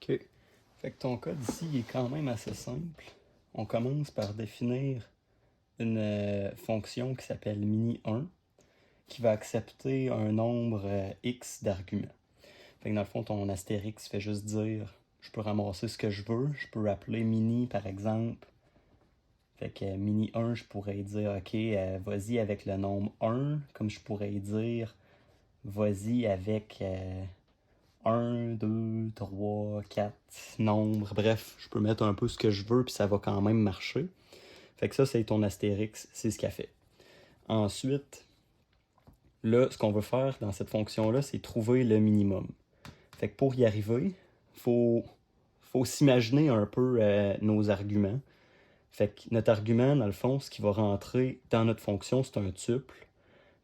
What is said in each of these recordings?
OK. Fait que ton code ici il est quand même assez simple. On commence par définir une fonction qui s'appelle mini1 qui va accepter un nombre x d'arguments. Fait que dans le fond, ton astérix fait juste dire je peux ramasser ce que je veux. Je peux appeler mini par exemple. Fait que mini1, je pourrais dire OK, vas-y avec le nombre 1, comme je pourrais dire vas-y avec 1, 2, 3, 4 nombres. Bref, je peux mettre un peu ce que je veux, puis ça va quand même marcher. Fait que ça, c'est ton astérix, c'est ce qu'elle fait. Ensuite, là, ce qu'on veut faire dans cette fonction-là, c'est trouver le minimum. Fait que pour y arriver, faut s'imaginer un peu nos arguments. Fait que notre argument, dans le fond, ce qui va rentrer dans notre fonction, c'est un tuple.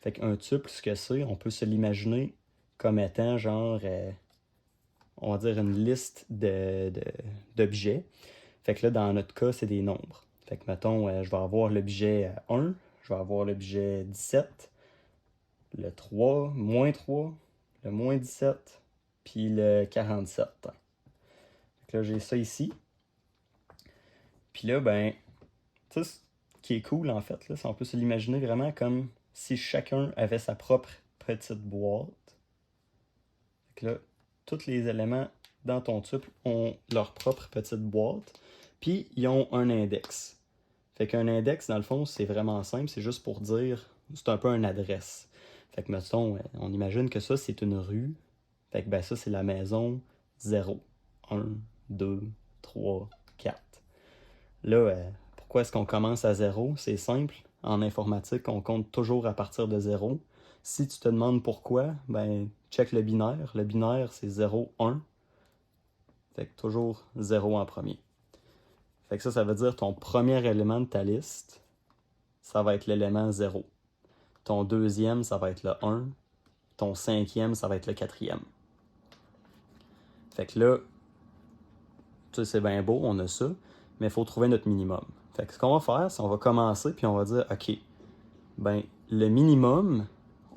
Fait qu'un tuple, ce que c'est, on peut se l'imaginer comme étant genre on va dire une liste d'objets. Fait que là, dans notre cas, c'est des nombres. Fait que mettons, je vais avoir l'objet 1, je vais avoir l'objet 17, le 3, moins 3, le moins 17, puis le 47. Fait que là, j'ai ça ici. Puis là, ben, tu sais, ce qui est cool en fait, là, c'est qu'on peut se l'imaginer vraiment comme si chacun avait sa propre petite boîte. Fait que là, tous les éléments dans ton tuple ont leur propre petite boîte, puis ils ont un index. Fait qu'un index, dans le fond, c'est vraiment simple, c'est juste pour dire, c'est un peu une adresse. Fait que, mettons, on imagine que ça, c'est une rue. Fait que, ben ça, c'est la maison 0. 1, 2, 3, 4. Là, pourquoi est-ce qu'on commence à 0? C'est simple. En informatique, on compte toujours à partir de 0. Si tu te demandes pourquoi, ben, check le binaire. Le binaire, c'est 0, 1. Fait que toujours 0 en premier. Fait que ça veut dire ton premier élément de ta liste, ça va être l'élément 0. Ton deuxième, ça va être le 1. Ton cinquième, ça va être le quatrième. Fait que là, tu sais, c'est bien beau, on a ça, mais il faut trouver notre minimum. Fait que ce qu'on va faire, c'est qu'on va commencer, puis on va dire, OK, ben, le minimum,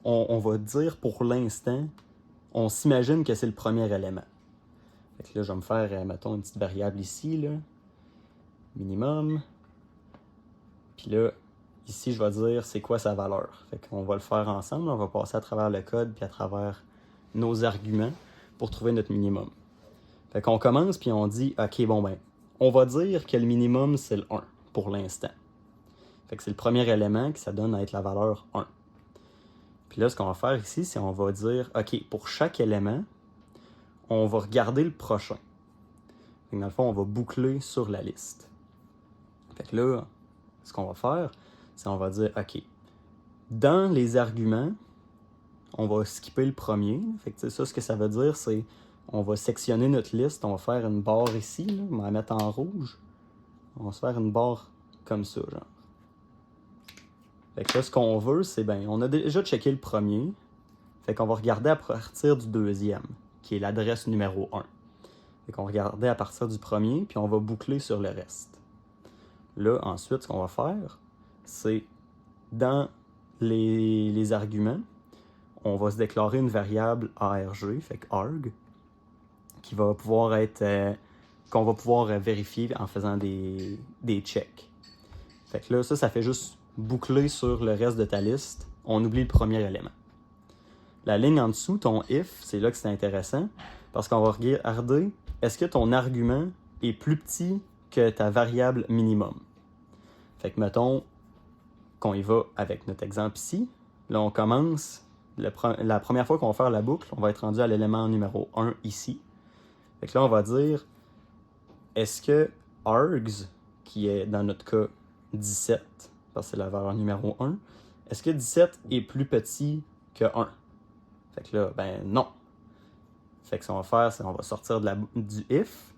on va dire pour l'instant, on s'imagine que c'est le premier élément. Fait que là, je vais me faire, mettons, une petite variable ici, là. Minimum. Puis là, ici, je vais dire c'est quoi sa valeur. Fait qu'on va le faire ensemble, on va passer à travers le code, puis à travers nos arguments pour trouver notre minimum. Fait qu'on commence, puis on dit, OK, bon ben, on va dire que le minimum, c'est le 1 pour l'instant. Fait que c'est le premier élément que ça donne à être la valeur 1. Puis là, ce qu'on va faire ici, c'est on va dire, OK, pour chaque élément, on va regarder le prochain. Fait que dans le fond, on va boucler sur la liste. Fait que là, ce qu'on va faire, c'est on va dire, OK, dans les arguments, on va skipper le premier. Fait que ça, ce que ça veut dire, c'est on va sectionner notre liste, on va faire une barre ici, là, on va la mettre en rouge. On va se faire une barre comme ça, genre. Fait que là, ce qu'on veut, c'est ben, on a déjà checké le premier. Fait qu'on va regarder à partir du deuxième, qui est l'adresse numéro 1. Fait qu'on va regarder à partir du premier, puis on va boucler sur le reste. Là, ensuite, ce qu'on va faire, c'est dans les arguments, on va se déclarer une variable arg, fait que arg, qui va pouvoir être qu'on va pouvoir vérifier en faisant des checks. Fait que là, ça fait juste boucler sur le reste de ta liste. On oublie le premier élément. La ligne en dessous, ton if, c'est là que c'est intéressant parce qu'on va regarder est-ce que ton argument est plus petit que ta variable minimum. Fait que mettons qu'on y va avec notre exemple ici. Là, on commence. La première fois qu'on va faire la boucle, on va être rendu à l'élément numéro 1 ici. Fait que là, on va dire est-ce que args, qui est dans notre cas 17, parce que c'est la valeur numéro 1, est-ce que 17 est plus petit que 1? Fait que là, ben non. Fait que ce qu'on va faire, c'est qu'on va sortir du if,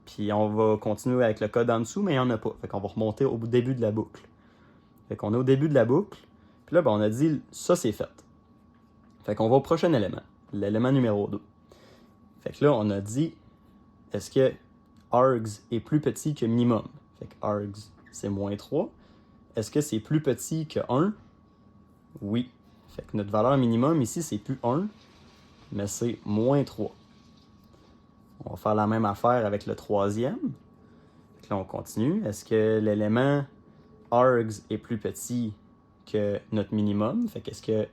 puis on va continuer avec le code en dessous, mais il n'y en a pas. Fait qu'on va remonter au début de la boucle. Fait qu'on est au début de la boucle, puis là, ben, on a dit ça, c'est fait. Fait qu'on va au prochain élément, l'élément numéro 2. Fait que là, on a dit est-ce que args est plus petit que minimum? Fait que args, c'est moins 3. Est-ce que c'est plus petit que 1? Oui. Fait que notre valeur minimum ici, c'est plus 1, mais c'est moins 3. On va faire la même affaire avec le troisième. Là, on continue. Est-ce que l'élément args est plus petit que notre minimum? Fait qu'est-ce que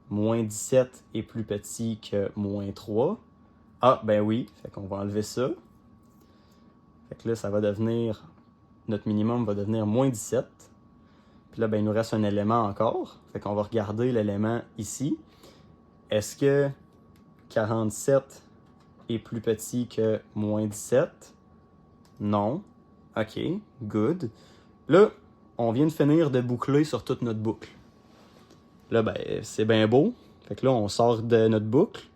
moins 17 est plus petit que moins 3? Ah, ben oui. Fait qu'on va enlever ça. Fait que là, ça va devenir... Notre minimum va devenir moins 17. Puis là, ben, il nous reste un élément encore. Fait qu'on va regarder l'élément ici. Est-ce que 47 est plus petit que moins 17? Non. OK, good. Là, on vient de finir de boucler sur toute notre boucle. Là, ben, c'est bien beau. Fait que là, on sort de notre boucle.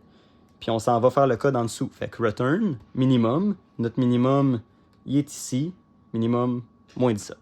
Puis on s'en va faire le code en dessous. Fait que return, minimum. Notre minimum, il est ici. Minimum, moins 17.